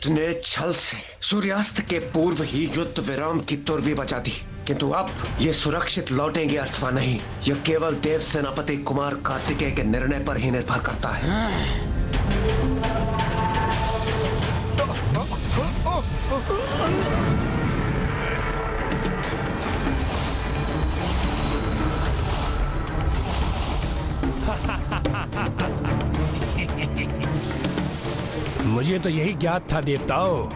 उसने छल से सूर्यास्त के पूर्व ही युद्ध विराम की तुरवी बजा दी, किंतु अब ये सुरक्षित लौटेंगे अथवा नहीं, यह केवल देव सेनापति कुमार कार्तिकेय के निर्णय पर ही निर्भर करता है। मुझे तो यही ज्ञात था देवताओं।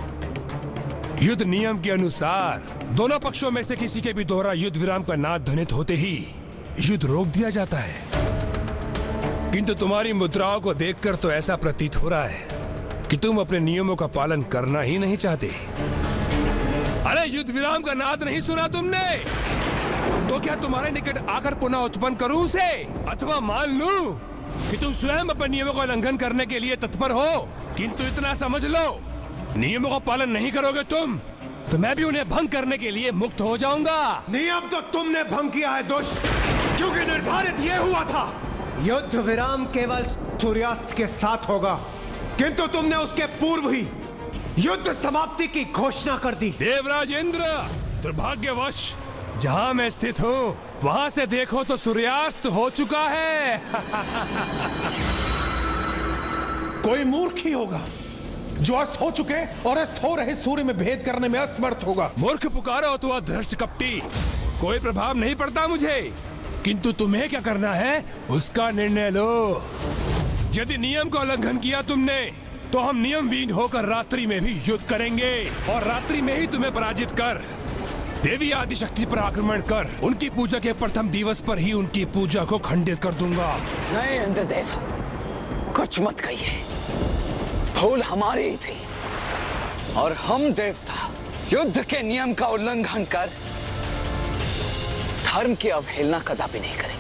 युद्ध नियम के अनुसार दोनों पक्षों में से किसी के भी दोहरा युद्ध विराम का नाद ध्वनित होते ही युद्ध रोक दिया जाता है। किंतु तुम्हारी मुद्राओं को देखकर तो ऐसा प्रतीत हो रहा है कि तुम अपने नियमों का पालन करना ही नहीं चाहते। अरे युद्ध विराम का नाद नहीं सुना तुमने? तो क्या तुम्हारे निकट आकर पुनः उत्पन्न करूं उसे, अथवा मान लूं कि तुम स्वयं अपने नियमों का उल्लंघन करने के लिए तत्पर हो? किंतु इतना समझ लो, नियमों का पालन नहीं करोगे तुम तो मैं भी उन्हें भंग करने के लिए मुक्त हो जाऊंगा। नियम तो तुमने भंग किया है दुष्ट, क्योंकि निर्धारित ये हुआ था युद्ध विराम केवल सूर्यास्त के साथ होगा, किंतु तुमने उसके पूर्व ही युद्ध समाप्ति की घोषणा कर दी। देवराज इंद्र, दुर्भाग्यवश जहां मैं स्थित हूँ वहां से देखो तो सूर्यास्त हो चुका है। कोई मूर्ख ही होगा जो अस्त हो चुके और अस्त हो रहे सूर्य में भेद करने में असमर्थ होगा। मूर्ख पुकारो तो धृष्ट कपटी, कोई प्रभाव नहीं पड़ता मुझे, किंतु तुम्हें क्या करना है उसका निर्णय लो। यदि नियम का उल्लंघन किया तुमने तो हम नियमविहीन होकर रात्रि में भी युद्ध करेंगे और रात्रि में ही तुम्हें पराजित कर देवी आदिशक्ति पर आक्रमण कर उनकी पूजा के प्रथम दिवस पर ही उनकी पूजा को खंडित कर दूंगा। नहीं इंद्रदेव, कुछ मत कहिए, भूल हमारी ही थी और हम देवता युद्ध के नियम का उल्लंघन कर धर्म की अवहेलना कदापि नहीं करेंगे।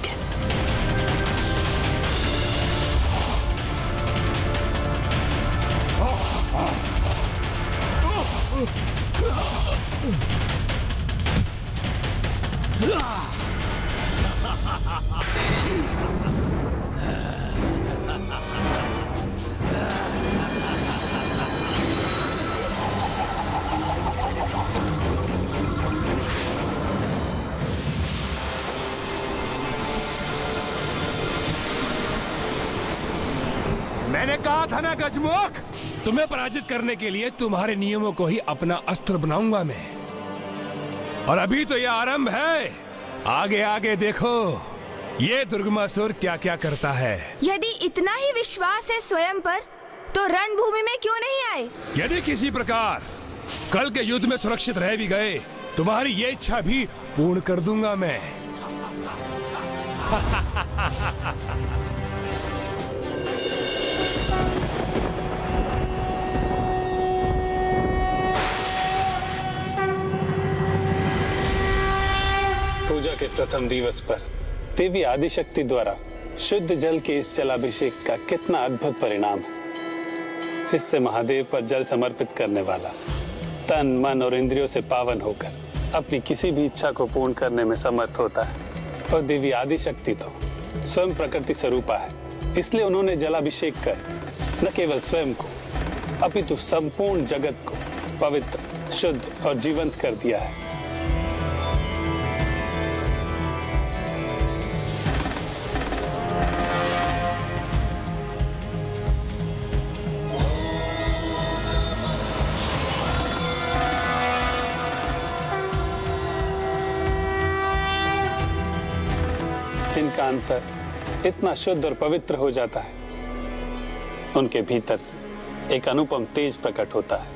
मैंने कहा था ना गजमुख, तुम्हें पराजित करने के लिए तुम्हारे नियमों को ही अपना अस्त्र बनाऊंगा मैं। और अभी तो यह आरंभ है, आगे आगे देखो ये दुर्गमासुर क्या क्या करता है। यदि इतना ही विश्वास है स्वयं पर तो रणभूमि में क्यों नहीं आए? यदि किसी प्रकार कल के युद्ध में सुरक्षित रह भी गए, तुम्हारी ये इच्छा भी पूर्ण कर दूंगा मैं। पूजा के प्रथम दिवस पर देवी आदिशक्ति द्वारा शुद्ध जल के इस जलाभिषेक का कितना अद्भुत परिणाम है, जिससे महादेव पर जल समर्पित करने वाला तन मन और इंद्रियों से पावन होकर अपनी किसी भी इच्छा को पूर्ण करने में समर्थ होता है। और देवी आदिशक्ति तो स्वयं प्रकृति स्वरूपा है, इसलिए उन्होंने जलाभिषेक कर न केवल स्वयं को अपितु संपूर्ण जगत को पवित्र, शुद्ध और जीवंत कर दिया है। जिनका अंतर इतना शुद्ध और पवित्र हो जाता है, उनके भीतर से एक अनुपम तेज प्रकट होता है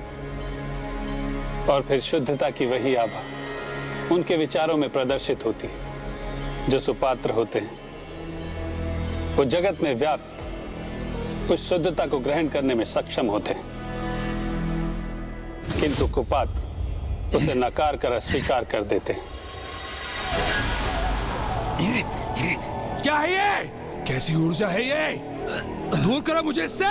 और फिर शुद्धता की वही आभा उनके विचारों में प्रदर्शित होती है। जो सुपात्र होते हैं वो जगत में व्याप्त उस शुद्धता को ग्रहण करने में सक्षम होते हैं, किंतु कुपात्र उसे नकार कर अस्वीकार कर देते हैं। क्या है ये? कैसी ऊर्जा है ये? दूर करो मुझे इससे।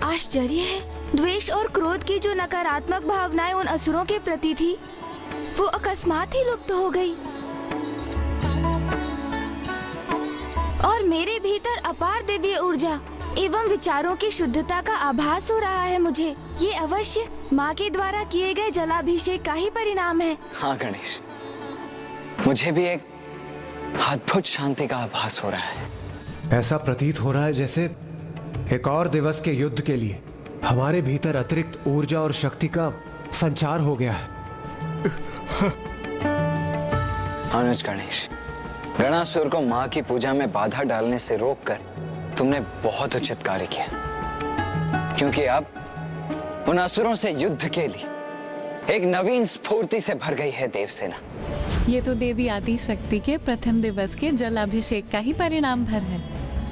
आश्चर्य है, द्वेष और क्रोध की जो नकारात्मक भावनाएं उन असुरों के प्रति थी, वो अकस्मात ही लुप्त हो गई और मेरे भीतर अपार दिव्य ऊर्जा एवं विचारों की शुद्धता का आभास हो रहा है। मुझे ये अवश्य माँ के द्वारा किए गए जलाभिषेक का ही परिणाम है। हाँ गणेश, मुझे भी एक अद्भुत शांति का आभास हो रहा है। ऐसा प्रतीत हो रहा है जैसे एक और दिवस के युद्ध के लिए हमारे भीतर अतिरिक्त ऊर्जा और शक्ति का संचार हो गया है। अनुज गणेश, गणासुर को माँ की पूजा में बाधा डालने से रोककर तुमने बहुत उचित कार्य किया, क्योंकि अब उन असुरों से युद्ध के लिए एक नवीन स्फूर्ति से भर गई है देवसेना। ये तो देवी आदि शक्ति के प्रथम दिवस के जलाभिषेक का ही परिणाम भर है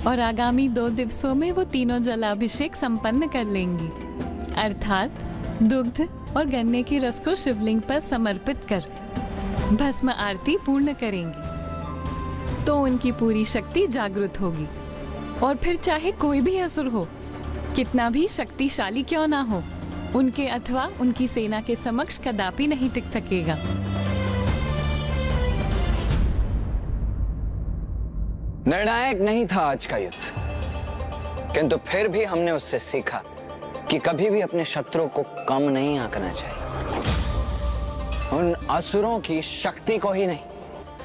और आगामी 2 दिवसों में वो तीनों जलाभिषेक संपन्न कर लेंगी, अर्थात दुग्ध और गन्ने के रस को शिवलिंग पर समर्पित कर भस्म आरती पूर्ण करेंगी। तो उनकी पूरी शक्ति जागृत होगी और फिर चाहे कोई भी असुर हो, कितना भी शक्तिशाली क्यों ना हो, उनके अथवा उनकी सेना के समक्ष कदापि नहीं टिक सकेगा। निर्णायक नहीं था आज का युद्ध, किंतु फिर भी हमने उससे सीखा कि कभी भी अपने शत्रु को कम नहीं आंकना चाहिए। उन असुरों की शक्ति को ही नहीं,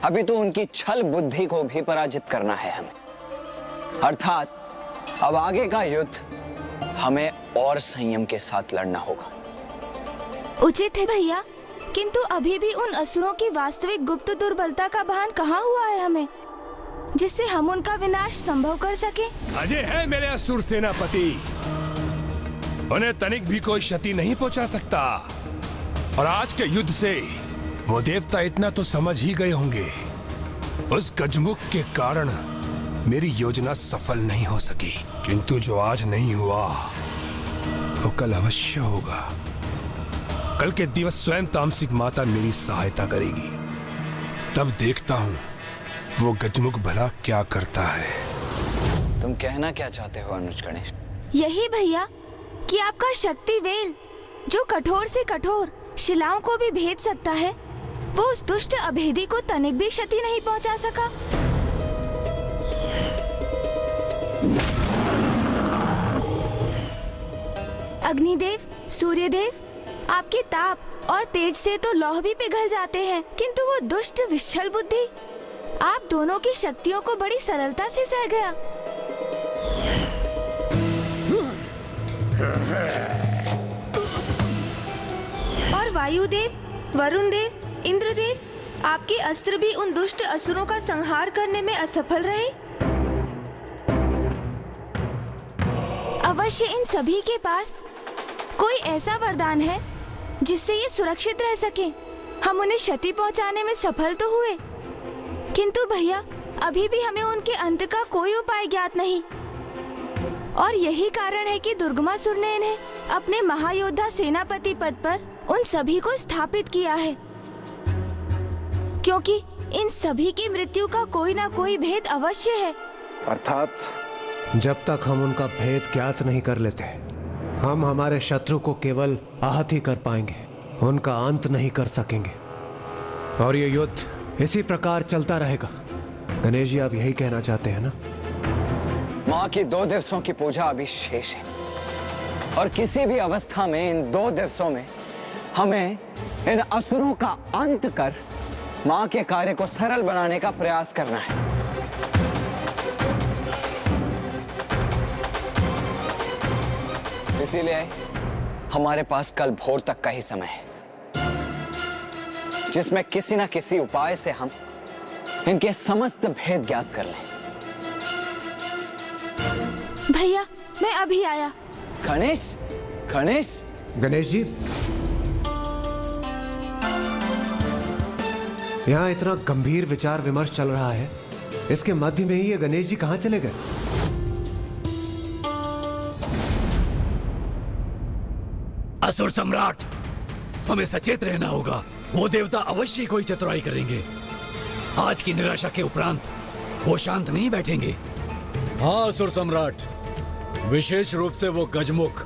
अभी तो उनकी छल बुद्धि को भी पराजित करना है हमें। अर्थात अब आगे का युद्ध हमें और संयम के साथ लड़ना होगा। उचित है भैया, किंतु अभी भी उन असुरों की वास्तविक गुप्त दुर्बलता का भान कहाँ हुआ है हमें, जिससे हम उनका विनाश संभव कर सके। अजय है मेरे असुर सेनापति, उन्हें तनिक भी कोई क्षति नहीं पहुंचा सकता। और आज के युद्ध से वो देवता इतना तो समझ ही गए होंगे, उस गजमुख के कारण मेरी योजना सफल नहीं हो सकी, किंतु जो आज नहीं हुआ वो कल अवश्य होगा। कल के दिवस स्वयं तामसिक माता मेरी सहायता करेगी, तब देखता हूँ वो गजमुख भला क्या करता है। तुम कहना क्या चाहते हो अनुज गणेश? यही भैया कि आपका शक्ति वेल, जो कठोर से कठोर शिलाओं को भी भेद सकता है, वो उस दुष्ट अभेदी को तनिक भी क्षति नहीं पहुंचा सका। अग्निदेव, सूर्यदेव, आपके ताप और तेज से तो लौह भी पिघल जाते हैं, किंतु वो दुष्ट विच्छल बुद्धि आप दोनों की शक्तियों को बड़ी सरलता से सह गया। और वायुदेव, वरुण देव, इंद्रदेव, आपके अस्त्र भी उन दुष्ट असुरों का संहार करने में असफल रहे। अवश्य इन सभी के पास कोई ऐसा वरदान है जिससे ये सुरक्षित रह सके। हम उन्हें क्षति पहुंचाने में सफल तो हुए, किंतु भैया अभी भी हमें उनके अंत का कोई उपाय ज्ञात नहीं। और यही कारण है कि दुर्गमासुर ने इन्हें अपने महायोद्धा सेनापति पद पर उन सभी को स्थापित किया है, क्योंकि इन सभी की मृत्यु का कोई ना कोई भेद अवश्य है। अर्थात जब तक हम उनका भेद ज्ञात नहीं कर लेते, हम हमारे शत्रु को केवल आहत ही कर पाएंगे, उनका अंत नहीं कर सकेंगे। और ये युद्ध इसी प्रकार चलता रहेगा। गणेश जी, आप यही कहना चाहते हैं ना? माँ की 2 दिवसों की पूजा अभी शेष है और किसी भी अवस्था में इन 2 दिवसों में हमें इन असुरों का अंत कर माँ के कार्य को सरल बनाने का प्रयास करना है। इसीलिए हमारे पास कल भोर तक का ही समय है, जिसमें किसी न किसी उपाय से हम इनके समस्त भेद ज्ञात कर लें। भैया, मैं अभी आया। गणेश, गणेश, गणेश जी, यहाँ इतना गंभीर विचार विमर्श चल रहा है, इसके मध्य में ही ये गणेश जी कहाँ चले गए? असुर सम्राट, हमें सचेत रहना होगा। वो देवता अवश्य कोई चतुराई करेंगे। आज की निराशा के उपरांत वो शांत नहीं बैठेंगे। हाँ असुर सम्राट, विशेष रूप से वो गजमुख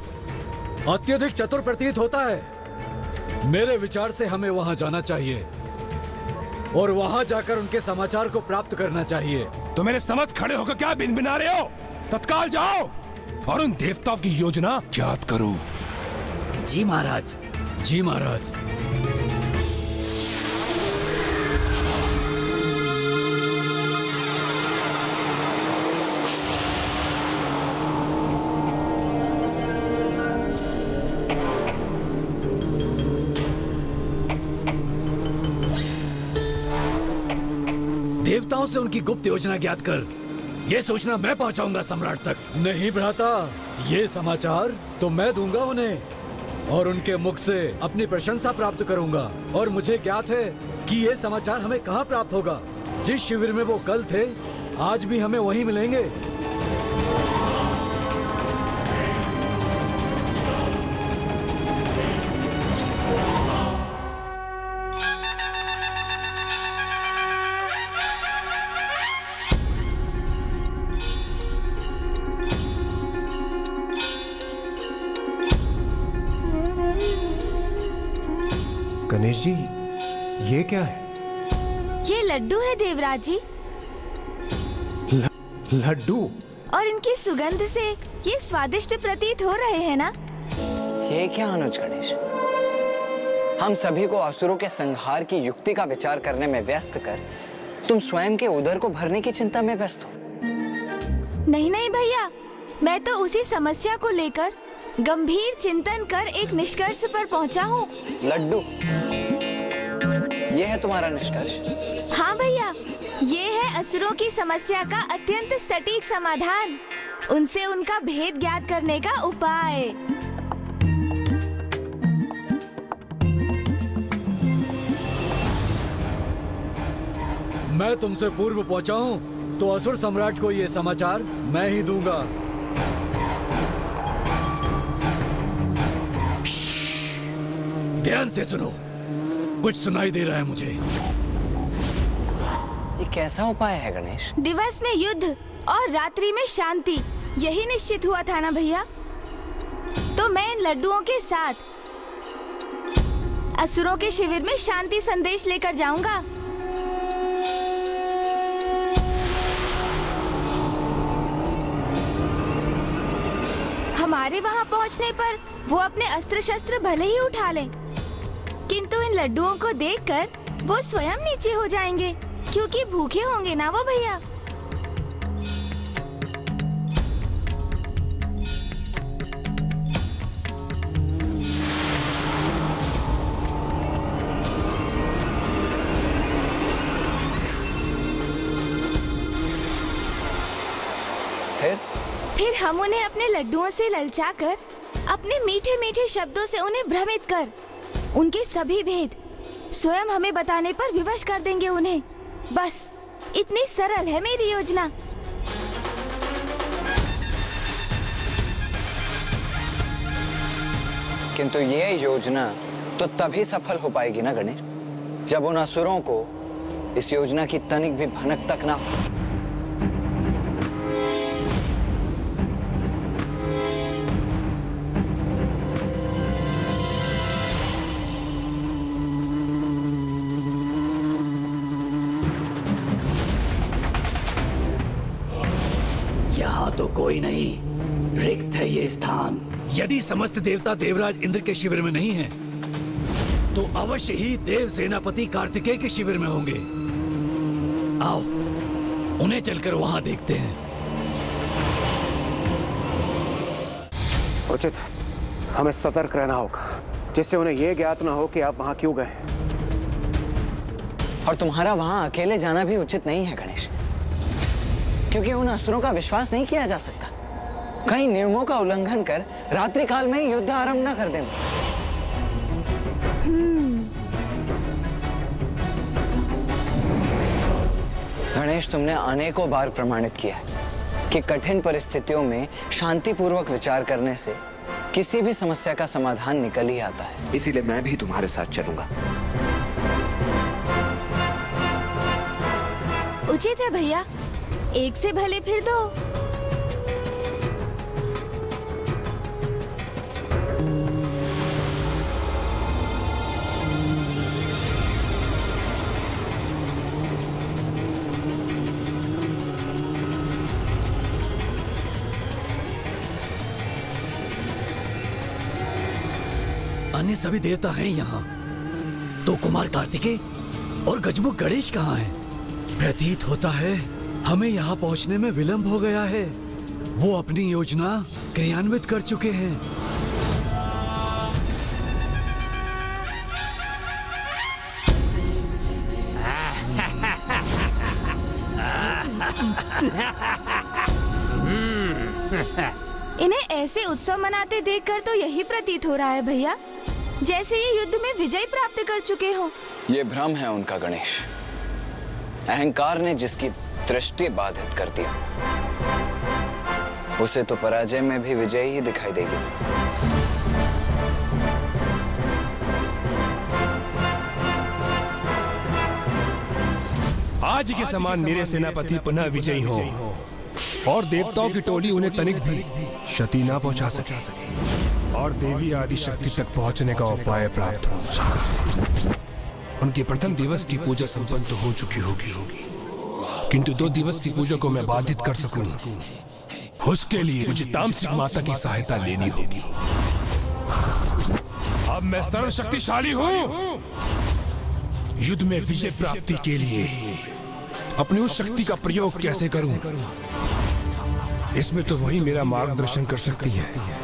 अत्यधिक चतुर प्रतीत होता है। मेरे विचार से हमें वहां जाना चाहिए और वहां जाकर उनके समाचार को प्राप्त करना चाहिए। तो मेरे समझ खड़े होकर क्या बिनबिना रहे हो? तत्काल जाओ और उन देवताओं की योजना ज्ञात करो। जी महाराज। जी महाराज। देवताओं से उनकी गुप्त योजना ज्ञात कर ये सूचना मैं पहुंचाऊंगा सम्राट तक। नहीं भ्राता, ये समाचार तो मैं दूंगा उन्हें और उनके मुख से अपनी प्रशंसा प्राप्त करूंगा। और मुझे ज्ञात है कि ये समाचार हमें कहाँ प्राप्त होगा। जिस शिविर में वो कल थे, आज भी हमें वहीं मिलेंगे। गणेश जी, ये क्या है? ये लड्डू है देवराज जी। लड्डू? और इनकी सुगंध से ये स्वादिष्ट प्रतीत हो रहे हैं ना? ये क्या अनुज गणेश, हम सभी को असुरों के संहार की युक्ति का विचार करने में व्यस्त कर तुम स्वयं के उदर को भरने की चिंता में व्यस्त हो। नहीं नहीं भैया, मैं तो उसी समस्या को लेकर गंभीर चिंतन कर एक निष्कर्ष पर पहुंचा हूँ। लड्डू, ये है तुम्हारा निष्कर्ष? हाँ भैया, ये है असुरों की समस्या का अत्यंत सटीक समाधान, उनसे उनका भेद ज्ञात करने का उपाय। मैं तुमसे पूर्व पहुंचा हूं तो असुर सम्राट को ये समाचार मैं ही दूंगा। ध्यान से सुनो, कुछ सुनाई दे रहा है मुझे। ये कैसा उपाय है गणेश? दिवस में युद्ध और रात्रि में शांति, यही निश्चित हुआ था ना भैया। तो मैं इन लड्डुओं के साथ असुरों के शिविर में शांति संदेश लेकर जाऊंगा। हमारे वहां पहुंचने पर वो अपने अस्त्र शस्त्र भले ही उठा लें, किंतु इन लड्डुओं को देखकर वो स्वयं नीचे हो जाएंगे, क्योंकि भूखे होंगे ना वो भैया। फिर हम उन्हें अपने लड्डुओं से ललचाकर, अपने मीठे मीठे शब्दों से उन्हें भ्रमित कर, उनके सभी भेद स्वयं हमें बताने पर विवश कर देंगे उन्हें। बस इतनी सरल है मेरी योजना। किंतु ये योजना तो तभी सफल हो पाएगी ना गणेश, जब उन असुरों को इस योजना की तनिक भी भनक तक ना हो। यहाँ तो कोई नहीं, रिक्त है ये स्थान। यदि समस्त देवता देवराज इंद्र के शिविर में नहीं हैं, तो अवश्य ही देव सेनापति कार्तिकेय के शिविर में होंगे। आओ, उन्हें चलकर वहां देखते हैं। उचित, हमें सतर्क रहना होगा, जिससे उन्हें यह ज्ञात ना हो कि आप वहां क्यों गए। और तुम्हारा वहां अकेले जाना भी उचित नहीं है गणेश, क्योंकि उन असुरों का विश्वास नहीं किया जा सकता। कहीं नियमों का उल्लंघन कर रात्रि काल में ही युद्ध आरंभ न कर दें। गणेश, तुमने अनेकों बार प्रमाणित किया है कि कठिन परिस्थितियों में शांतिपूर्वक विचार करने से किसी भी समस्या का समाधान निकल ही आता है। इसीलिए मैं भी तुम्हारे साथ चलूंगा। उचित है भैया, एक से भले फिर दो। अन्य सभी देवता हैं यहाँ, तो कुमार कार्तिकेय और गजमुख गणेश कहाँ हैं? प्रतीत होता है हमें यहाँ पहुँचने में विलंब हो गया है। वो अपनी योजना क्रियान्वित कर चुके हैं। इन्हें ऐसे उत्सव मनाते देखकर तो यही प्रतीत हो रहा है भैया, जैसे ये युद्ध में विजय प्राप्त कर चुके हो। ये भ्रम है उनका गणेश। अहंकार ने जिसकी दृष्टि बाधित कर दिया, उसे तो पराजय में भी विजय ही दिखाई देगी। आज के समान मेरे सेनापति पुनः विजयी हो और देवताओं की टोली उन्हें तनिक भी क्षति ना पहुंचा सके और देवी आदि शक्ति तक पहुंचने का उपाय प्राप्त हो। उनके प्रथम दिवस की पूजा संपन्न तो हो चुकी होगी, किंतु 2 दिवस की पूजा को मैं बाधित कर सकूं, उसके लिए मुझे तामसिक माता की सहायता लेनी होगी। अब मैं सर्वशक्तिशाली हूं। युद्ध में विजय प्राप्ति के लिए अपनी उस शक्ति का प्रयोग कैसे करूं, इसमें तो वही मेरा मार्गदर्शन कर सकती है।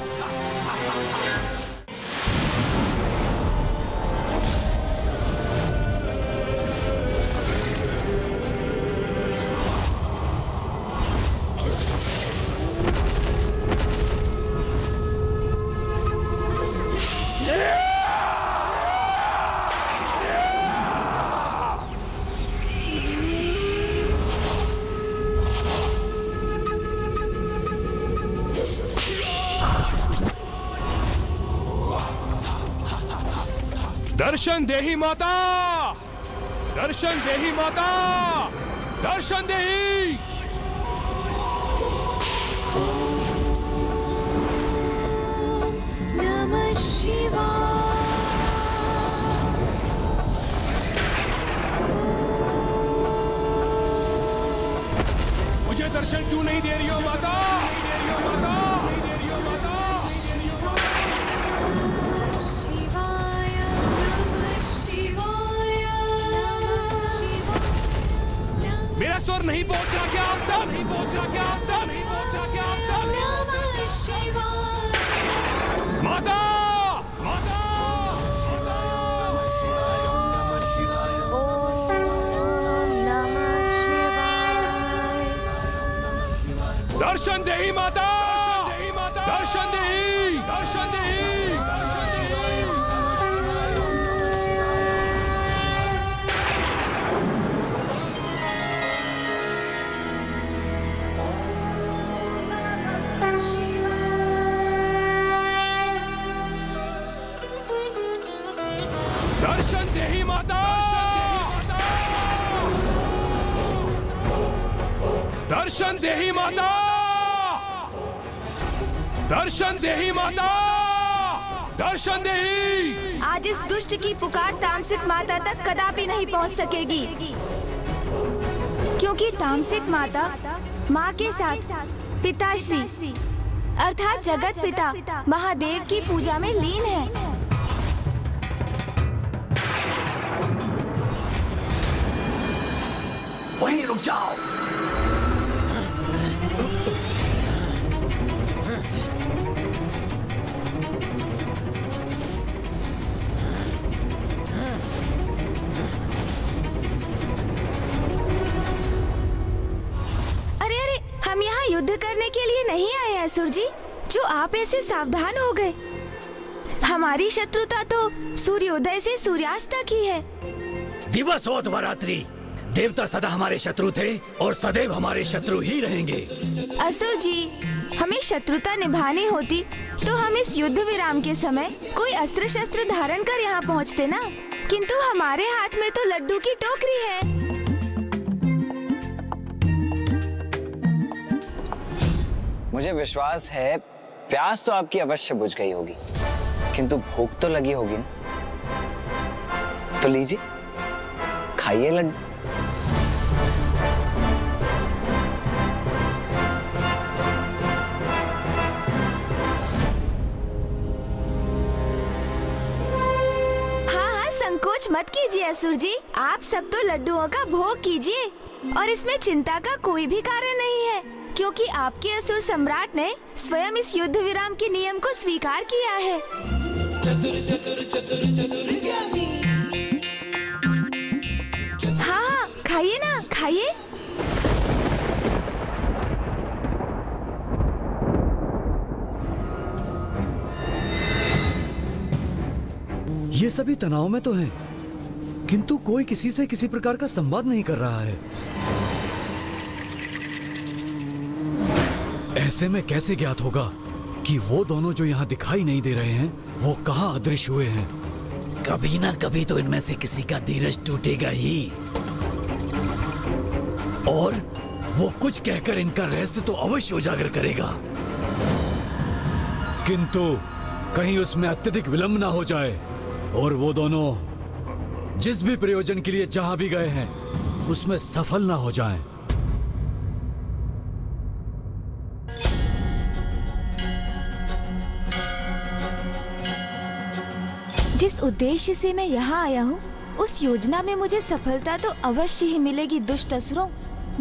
दर्शन देही माता, दर्शन देही माता, दर्शन देही। नमः शिवाय। मुझे दर्शन क्यों नहीं दे रही हो माता? मेरा स्वर नहीं पहुंच रहा क्या आप सब? नहीं पहुंच रहा क्या आप सब? नहीं पहुंच रहा क्या आप सब? नमः शिवाय। माता, माता, दर्शन देही माता, दर्शन देही, दर्शन देही, दर्शन देही। दर्शन देही माता, दर्शन देही माता, दर्शन देही माता, दर्शन देही। आज इस दुष्ट की पुकार तामसिक माता तक कदापि नहीं पहुंच सकेगी, क्योंकि तामसिक माता माँ के साथ पिताश्री अर्थात जगत पिता महादेव की पूजा में लीन है। वहीं रुक जाओ। अरे अरे, हम यहाँ युद्ध करने के लिए नहीं आए हैं असुर जी, जो आप ऐसे सावधान हो गए। हमारी शत्रुता तो सूर्योदय से सूर्यास्त तक ही है। दिवस हो अथवा रात्रि, देवता सदा हमारे शत्रु थे और सदैव हमारे शत्रु ही रहेंगे। असुर जी, हमें शत्रुता निभानी होती तो हम इस युद्ध विराम के समय कोई अस्त्र शस्त्र धारण कर यहाँ पहुँचते ना, किंतु हमारे हाथ में तो लड्डू की टोकरी है। मुझे विश्वास है प्यास तो आपकी अवश्य बुझ गई होगी, किंतु भूख तो लगी होगी ना। तो लीजिए, खाइए लड्डू। कुछ मत कीजिए असुर जी, आप सब तो लड्डुओं का भोग कीजिए और इसमें चिंता का कोई भी कारण नहीं है, क्योंकि आपके असुर सम्राट ने स्वयं इस युद्ध विराम के नियम को स्वीकार किया है। चतुर चतुर चतुर चतुर ज्ञानी। हाँ, खाइए ना, खाइए। ये सभी तनाव में तो हैं, किंतु कोई किसी से किसी प्रकार का संवाद नहीं कर रहा है। ऐसे में कैसे ज्ञात होगा कि वो दोनों जो यहाँ दिखाई नहीं दे रहे हैं वो कहाँ अदृश्य हुए हैं? कभी ना कभी तो इनमें से किसी का धीरज टूटेगा ही, और वो कुछ कहकर इनका रहस्य तो अवश्य उजागर करेगा। किंतु कहीं उसमें अत्यधिक विलंब ना हो जाए और वो दोनों जिस भी प्रयोजन के लिए जहां भी गए हैं उसमें सफल ना हो जाएं। जिस उद्देश्य से मैं यहाँ आया हूँ उस योजना में मुझे सफलता तो अवश्य ही मिलेगी दुष्ट असुरों।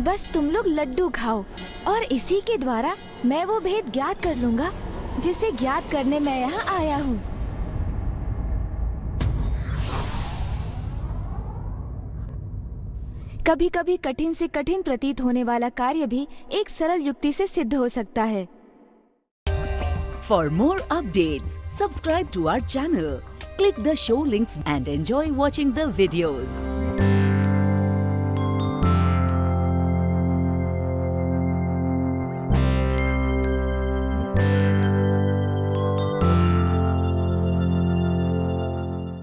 बस तुम लोग लड्डू खाओ और इसी के द्वारा मैं वो भेद ज्ञात कर लूंगा जिसे ज्ञात करने मैं यहाँ आया हूँ। कभी कभी कठिन से कठिन प्रतीत होने वाला कार्य भी एक सरल युक्ति से सिद्ध हो सकता है। For more updates, subscribe to our channel, click the show links and enjoy watching the videos.